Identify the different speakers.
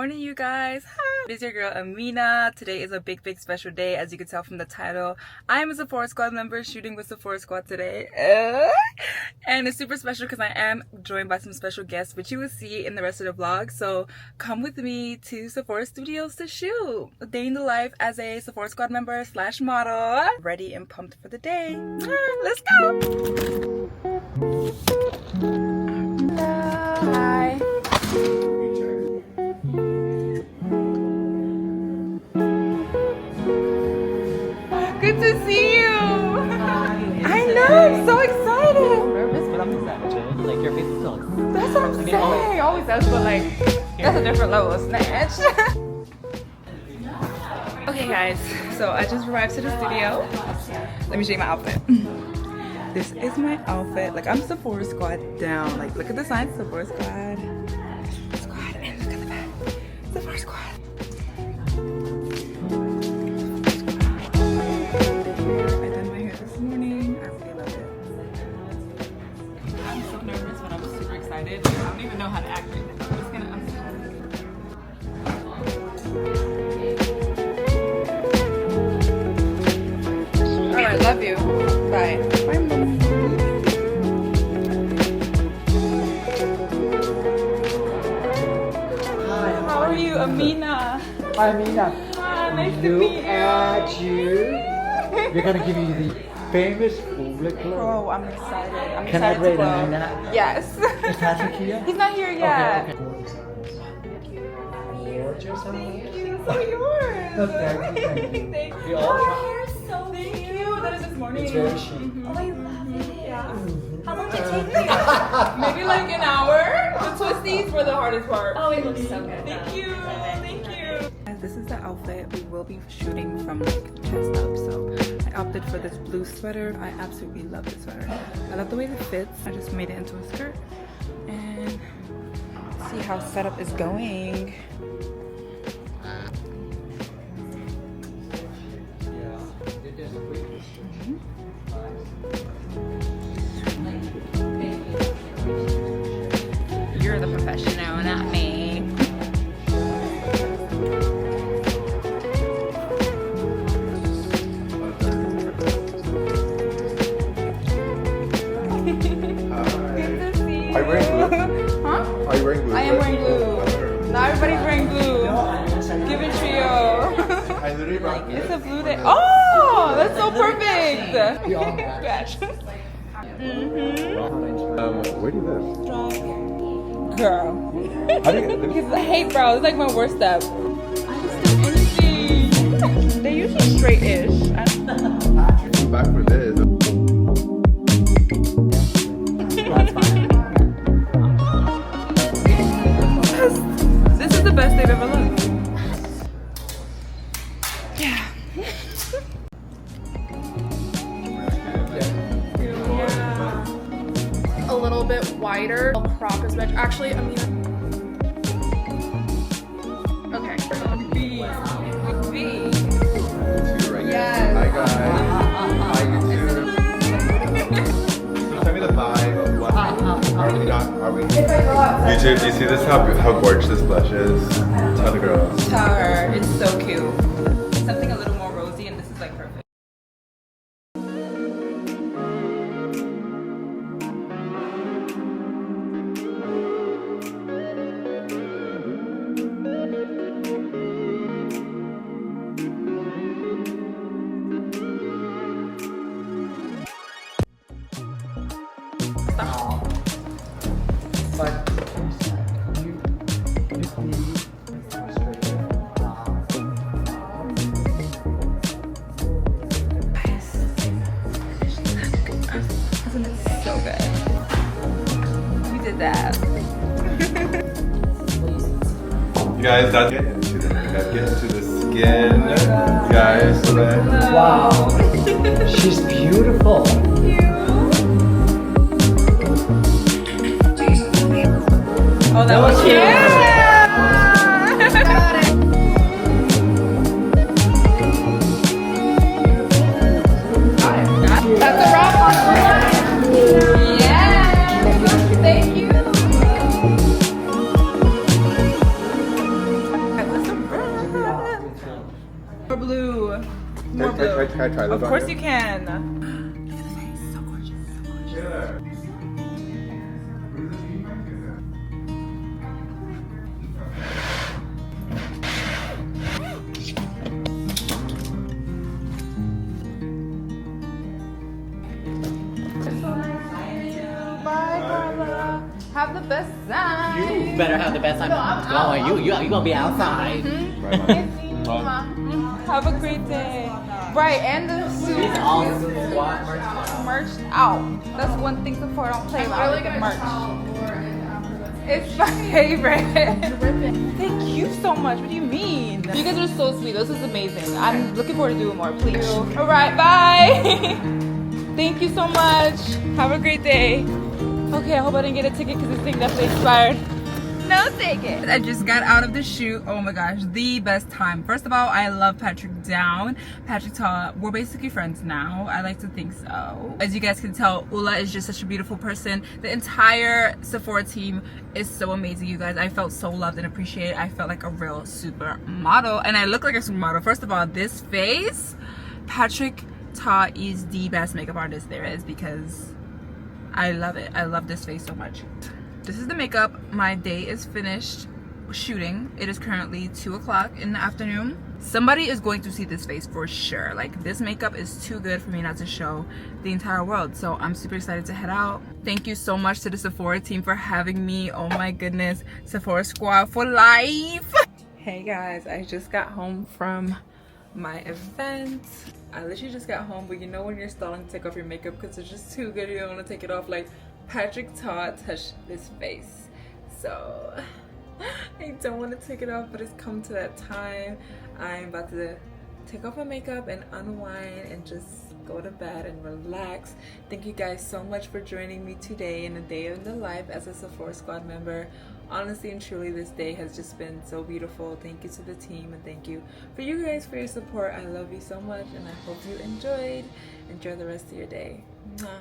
Speaker 1: morning, you guys. Hi. It is your girl Amina. Today is a big special day, as you can tell from the title. I am a Sephora Squad member shooting with Sephora Squad today. And it's super special because I am joined by some special guests, which you will see in the rest of the vlog. So come with me to Sephora Studios to shoot. A day in the life as a Sephora Squad member / model. Ready and pumped for the day. Let's go. Hi. Good to see you.
Speaker 2: Hi.
Speaker 1: I know, I'm so excited.
Speaker 2: I'm nervous, but I'm excited. Like your face is so.
Speaker 1: That's what I'm saying. Always does, but like that's a different level of snatch. Okay, guys. So I just arrived to the studio. Let me show you my outfit. This is my outfit. Like I'm Sephora Squad down. Like look at the sign, Sephora Squad. And look at the back, Sephora Squad. I don't even know how to act right now. I'm just gonna. Alright, love you. Bye. Bye, Mom.
Speaker 2: Hi.
Speaker 1: How are you, Amina?
Speaker 2: Hi, Amina.
Speaker 1: Hi, nice to meet you.
Speaker 2: Look at you. We're gonna give you the famous public glow.
Speaker 1: Oh, I'm excited. I'm
Speaker 2: Can I
Speaker 1: excited
Speaker 2: rate
Speaker 1: to glow.
Speaker 2: Amina?
Speaker 1: Yes.
Speaker 2: Is Patrick here?
Speaker 1: He's not here yet.
Speaker 2: Okay. Gorgeous.
Speaker 1: Thank you. So yours.
Speaker 2: Oh, thank you.
Speaker 1: Thank you.
Speaker 2: We all
Speaker 1: Oh,
Speaker 2: try.
Speaker 1: your hair is so thank you. That is this morning.
Speaker 2: It's very chic.
Speaker 3: Oh, I love it.
Speaker 1: Yeah.
Speaker 3: How long did it take me?
Speaker 1: Maybe like an hour. The twisties were the hardest part.
Speaker 3: Oh, it looks so good.
Speaker 1: Thank you. Thank you. This is the outfit. We will be shooting from like chest up. So I opted for this blue sweater. I absolutely love this sweater. I love the way it fits. I just made it into a skirt. And see how setup is going. You're the professional, not me.
Speaker 4: Are you wearing blue?
Speaker 1: Huh?
Speaker 4: Are you wearing blue?
Speaker 1: I am wearing blue. Not everybody's wearing blue. Give it trio.
Speaker 4: I literally brought
Speaker 1: It's a blue day. Oh, that's so perfect. Gosh.
Speaker 4: Where do you live?
Speaker 1: Girl.
Speaker 4: How do you live?
Speaker 1: Because I hate brows. It's like my worst step. I just do anything. They're usually straight-ish.
Speaker 4: I'm back for this.
Speaker 2: That's fine.
Speaker 1: This is the best they've ever looked. Yeah.
Speaker 5: A little bit wider. I'll crop as much. Actually, Amina. Okay.
Speaker 1: B.
Speaker 5: Yes.
Speaker 4: Hi guys. Hi YouTube. So tell me the vibe of what are we not? Are we? YouTube, do you see this? How gorgeous this blush is? Tell the girls.
Speaker 1: Tell her. It's so cute. Something a little more rosy, and this is like perfect.
Speaker 2: But you
Speaker 1: Isn't it so good? You did that.
Speaker 4: You guys, that's get into the makeup, get into the skin. You guys, so that.
Speaker 2: Wow. She's beautiful.
Speaker 1: Oh, that was cute. That's a wrap on yeah. Thank you.
Speaker 4: Can I try this
Speaker 1: Of
Speaker 4: on
Speaker 1: course
Speaker 4: you?
Speaker 1: you can. Look at the face, so gorgeous, so gorgeous.
Speaker 4: Yeah.
Speaker 5: Bye, Carla. Have the best time.
Speaker 2: You better have the best time going. You gonna be outside.
Speaker 1: Have a great day.
Speaker 5: Right, and the suit
Speaker 2: These all
Speaker 5: merched out.
Speaker 1: That's one thing Sephora don't play about,
Speaker 5: Really
Speaker 1: like the
Speaker 5: gonna
Speaker 1: merch.
Speaker 5: tell Laura and after
Speaker 1: It's my favorite.
Speaker 5: that.
Speaker 1: Thank you so much. What do you mean? You guys are so sweet. This is amazing. I'm looking forward to doing more, please. All right, bye. Thank you so much. Have a great day. Okay, I hope I didn't get a ticket because this thing definitely expired. No ticket. I just got out of the shoot. Oh my gosh, the best time. First of all, I love Patrick down. Patrick taught, we're basically friends now. I like to think so. As you guys can tell, Ula is just such a beautiful person. The entire Sephora team is so amazing, you guys. I felt so loved and appreciated. I felt like a real supermodel, and I look like a supermodel. First of all, this face, Patrick Ta is the best makeup artist there is because I love it. I love this face so much. This is the makeup. My day is finished shooting. It is currently 2 o'clock in the afternoon. Somebody is going to see this face for sure. Like, this makeup is too good for me not to show the entire world. So I'm super excited to head out. Thank you so much to the Sephora team for having me. Oh my goodness. Sephora Squad for life. Hey guys, I just got home from my event. I literally just got home, but you know when you're stalling to take off your makeup because it's just too good, you don't want to take it off. Like, Patrick Todd touched this face, so I don't want to take it off, but it's come to that time. I'm about to take off my makeup and unwind and just go to bed and relax. Thank you guys so much for joining me today in a day in the life as a Sephora Squad member. Honestly and truly, this day has just been so beautiful. Thank you to the team, and thank you for you guys for your support. I love you so much, and I hope you enjoyed. Enjoy the rest of your day. Mwah.